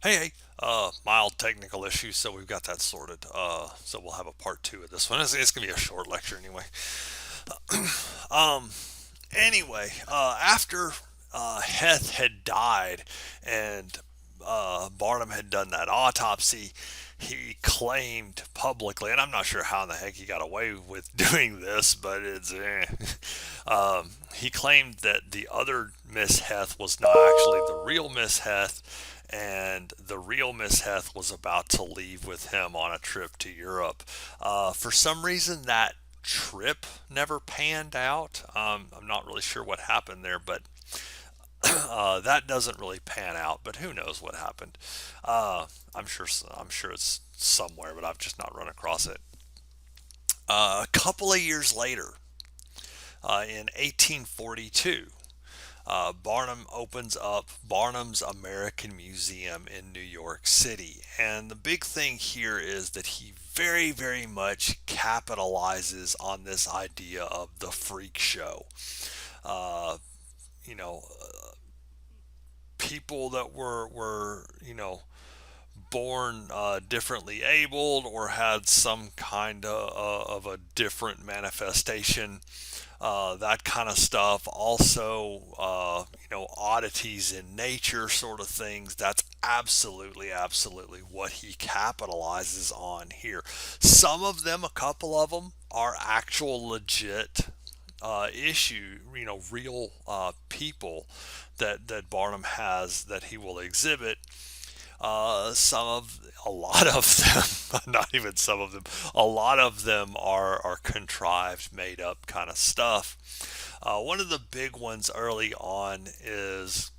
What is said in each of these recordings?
Hey, mild technical issue, so we've got that sorted. So we'll have a part two of this one. It's gonna be a short lecture anyway. Um, after Heth had died and Barnum had done that autopsy, he claimed publicly, and I'm not sure how in the heck he got away with doing this, but he claimed that the other Miss Heth was not actually the real Miss Heth, and the real Miss Heth was about to leave with him on a trip to Europe. For some reason, that trip never panned out. I'm not really sure what happened there, but that doesn't really pan out. But who knows what happened? Uh, I'm sure it's somewhere, but I've just not run across it. A couple of years later, in 1842, Barnum opens up Barnum's American Museum in New York City. And the big thing here is that he very, very much capitalizes on this idea of the freak show. Uh, you know, People that were born differently abled or had some kind of a different manifestation, that kind of stuff. Also, oddities in nature, sort of things. That's absolutely, absolutely what he capitalizes on here. Some of them, a couple of them, are actual legit real people that Barnum has that he will exhibit. A lot of them, not even some of them, a lot of them are contrived, made up kind of stuff. One of the big ones early on is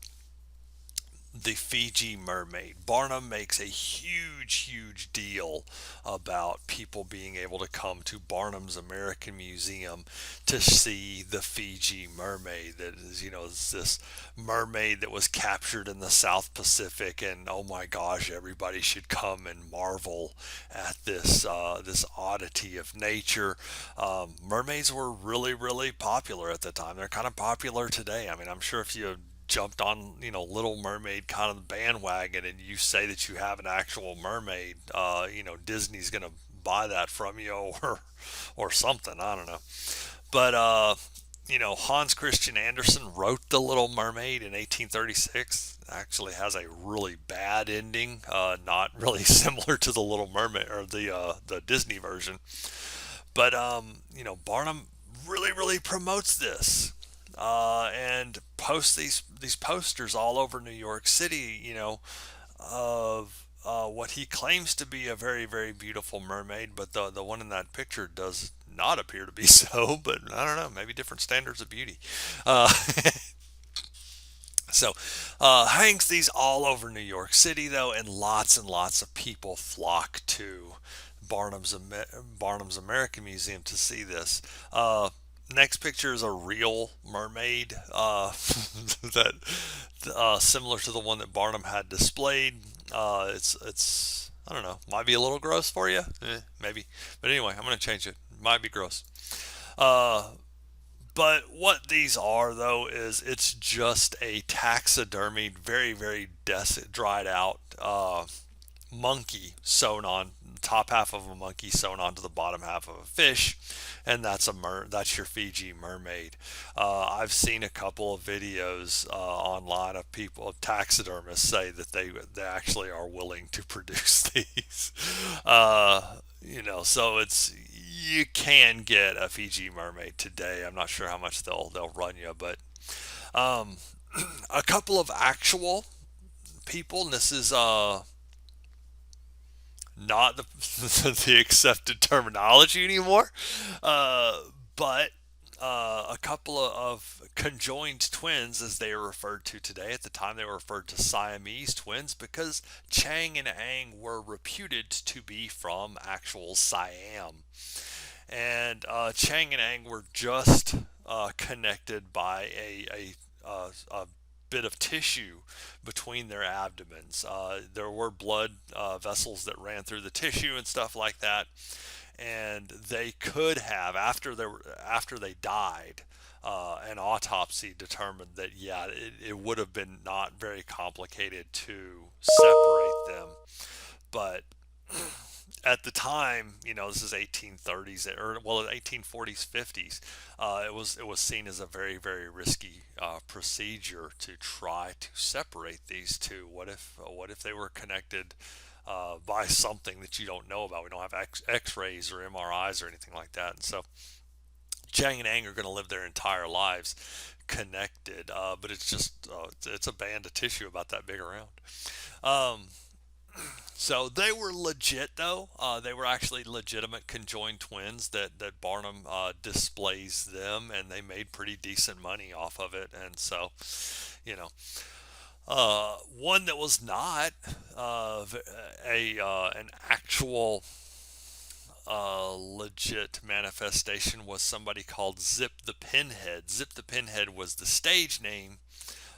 the Fiji Mermaid. Barnum makes a huge, huge deal about people being able to come to Barnum's American Museum to see the Fiji Mermaid. That is this mermaid that was captured in the South Pacific, and oh my gosh, everybody should come and marvel at this oddity of nature. Mermaids were really, really popular at the time. They're kind of popular today. I mean, I'm sure if you jumped on Little Mermaid kind of the bandwagon and you say that you have an actual mermaid, Disney's gonna buy that from you or something. I don't know, but Hans Christian Andersen wrote The Little Mermaid in 1836. Actually has a really bad ending, not really similar to the Little Mermaid or the Disney version. But Barnum really, really promotes this, and posts these posters all over New York City, of what he claims to be a very, very beautiful mermaid, but the one in that picture does not appear to be so. But I don't know, maybe different standards of beauty. Uh, so hangs these all over New York City though, and lots of people flock to Barnum's American Museum to see this. Next picture is a real mermaid, that similar to the one that Barnum had displayed. It's I don't know, might be a little gross for you, maybe, but anyway, I'm gonna change it. Might be gross. Uh, but what these are, though, is it's just a taxidermied, very, very dried out monkey sewn on top half of a monkey sewn onto the bottom half of a fish, and that's your Fiji mermaid. I've seen a couple of videos online of people, of taxidermists, say that they actually are willing to produce these. So it's you can get a Fiji mermaid today. I'm not sure how much they'll run you, but um, a couple of actual people, and this is not the the accepted terminology anymore. Uh, but a couple of conjoined twins, as they are referred to today. At the time, they were referred to Siamese twins because Chang and Ang were reputed to be from actual Siam. And Chang and Ang were just connected by a bit of tissue between their abdomens. There were blood vessels that ran through the tissue and stuff like that, and they could have, after they died, An autopsy determined that, yeah, it would have been not very complicated to separate them. But at the time, this is 1830s or, well, 1840s, 50s. It was seen as a very, very risky procedure to try to separate these two. What if they were connected by something that you don't know about? We don't have X-rays or MRIs or anything like that, and so Chang and Ang are going to live their entire lives connected. But it's just it's a band of tissue about that big around. Um, so they were legit, though. They were actually legitimate conjoined twins that Barnum displays them, and they made pretty decent money off of it. And so, you know, one that was not an actual legit manifestation was somebody called Zip the Pinhead. Zip the Pinhead was the stage name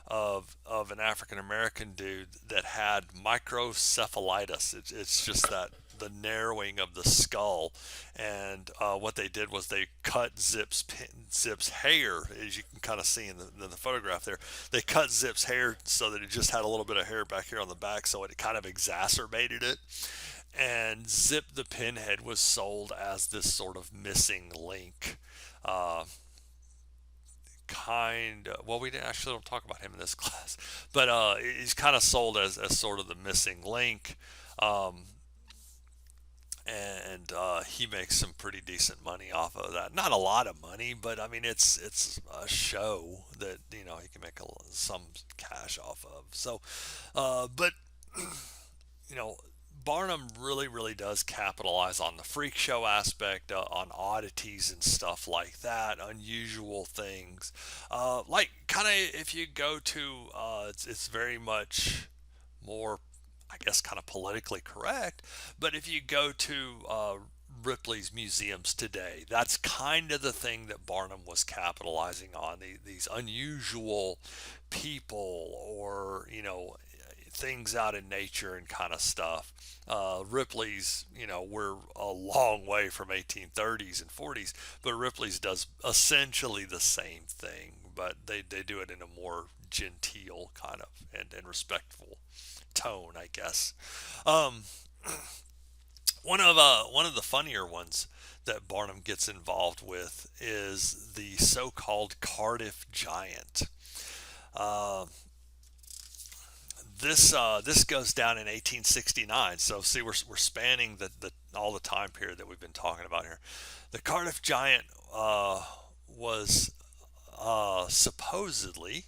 of an African American dude that had microcephalitis. It's just that the narrowing of the skull, and what they did was they cut Zip's hair, as you can kind of see in the photograph there. They cut Zip's hair so that it just had a little bit of hair back here on the back, so it kind of exacerbated it. And Zip the Pinhead was sold as this sort of missing link. Uh, well, we didn't actually don't talk about him in this class, but he's kind of sold as sort of the missing link. um, and he makes some pretty decent money off of that. Not a lot of money, but I mean it's a show that he can make some cash off of. So, but you know, Barnum really, really does capitalize on the freak show aspect, on oddities and stuff like that, unusual things. Like, kind of, if you go to, it's very much more, I guess, kind of politically correct, but if you go to Ripley's museums today, that's kind of the thing that Barnum was capitalizing on, these unusual people, or, things out in nature and kind of stuff. Ripley's, we're a long way from 1830s and 40s, but Ripley's does essentially the same thing, but they do it in a more genteel kind of and respectful tone, I guess. Um, one of the funnier ones that Barnum gets involved with is the so-called Cardiff Giant. Uh, this goes down in 1869. So see, we're spanning the all the time period that we've been talking about here. The Cardiff Giant was supposedly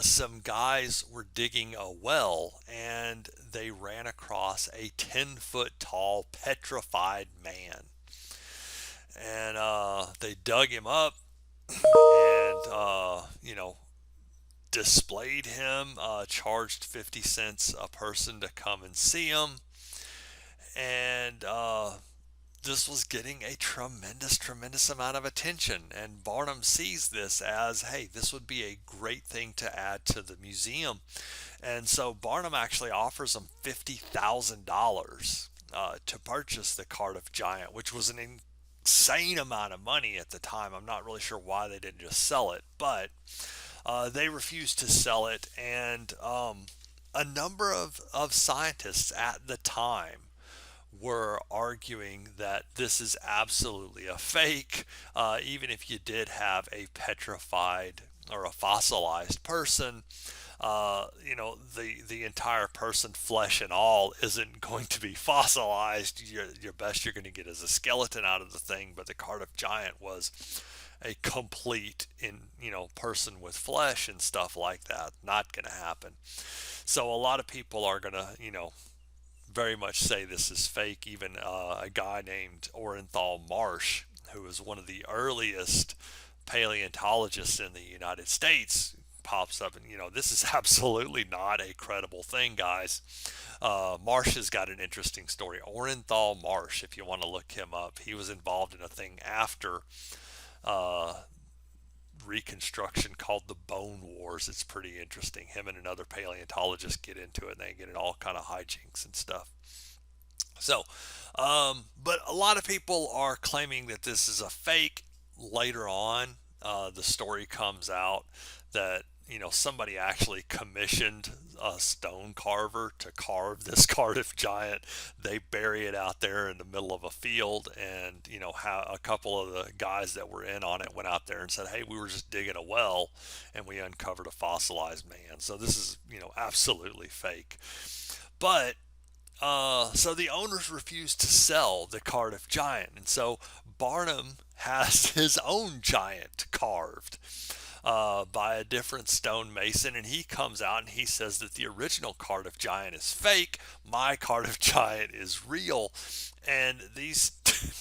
some guys were digging a well, and they ran across a 10-foot tall petrified man, and they dug him up, and displayed him, charged 50 cents a person to come and see him, and this was getting a tremendous, tremendous amount of attention. And Barnum sees this as, hey, this would be a great thing to add to the museum. And so Barnum actually offers him $50,000 to purchase the Cardiff Giant, which was an insane amount of money at the time. I'm not really sure why they didn't just sell it, but they refused to sell it. And a number of scientists at the time were arguing that this is absolutely a fake. Even if you did have a petrified or a fossilized person, the entire person, flesh and all, isn't going to be fossilized. Your best you're going to get is a skeleton out of the thing. But the Cardiff Giant was a complete person with flesh and stuff like that. Not going to happen. So a lot of people are going to very much say this is fake. Even a guy named Orenthal Marsh, who was one of the earliest paleontologists in the United States, pops up and, this is absolutely not a credible thing, guys. Marsh has got an interesting story. Orenthal Marsh, if you want to look him up, he was involved in a thing after uh, Reconstruction called the Bone Wars. It's pretty interesting. Him and another paleontologist get into it, and they get in all kind of hijinks and stuff. So, but a lot of people are claiming that this is a fake later on. the story comes out that somebody actually commissioned a stone carver to carve this Cardiff Giant. They bury it out there in the middle of a field, and how a couple of the guys that were in on it went out there and said, "Hey, we were just digging a well, and we uncovered a fossilized man." So this is absolutely fake. But so the owners refused to sell the Cardiff Giant, and so Barnum has his own giant carved by a different stonemason, and he comes out and he says that the original Cardiff Giant is fake. My Cardiff Giant is real, and these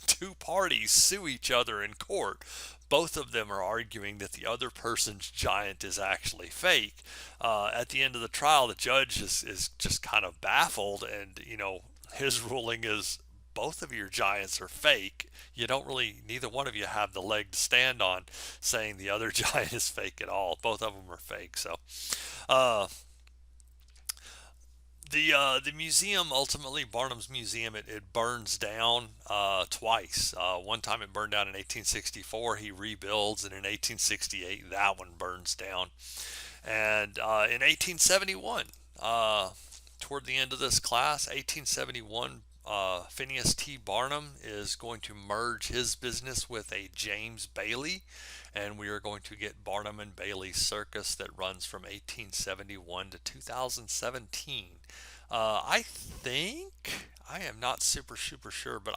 two parties sue each other in court. Both of them are arguing that the other person's giant is actually fake. At the end of the trial, the judge is just kind of baffled, and his ruling is both of your giants are fake. You don't really, neither one of you have the leg to stand on saying the other giant is fake at all. Both of them are fake. So, uh, the museum ultimately, Barnum's Museum, it burns down twice. One time it burned down in 1864. He rebuilds, and in 1868 that one burns down. And in 1871, toward the end of this class, 1871, Phineas T. Barnum is going to merge his business with a James Bailey, and we are going to get Barnum and Bailey Circus that runs from 1871 to 2017. I think I am not super sure, but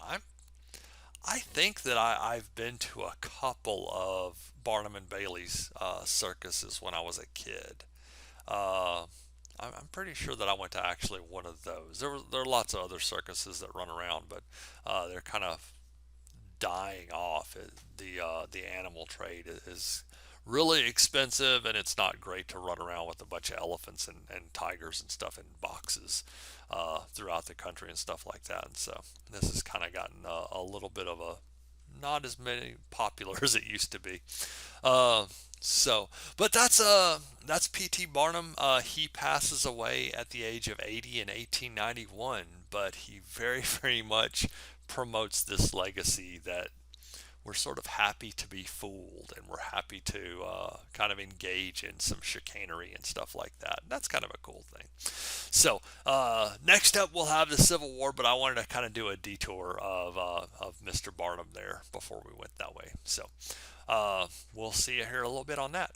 I think that I've been to a couple of Barnum and Bailey's circuses when I was a kid. Uh, I'm pretty sure that I went to actually one of those. There are lots of other circuses that run around, but they're kind of dying off. The animal trade is really expensive, and it's not great to run around with a bunch of elephants and tigers and stuff in boxes throughout the country and stuff like that. And so this has kind of gotten a little bit of a not as many popular as it used to be. Uh, so, but that's P.T. Barnum. He passes away at the age of 80 in 1891, but he very very much promotes this legacy that we're sort of happy to be fooled, and we're happy to kind of engage in some chicanery and stuff like that. And that's kind of a cool thing. So next up, we'll have the Civil War, but I wanted to kind of do a detour of Mr. Barnum there before we went that way. So we'll see you here a little bit on that.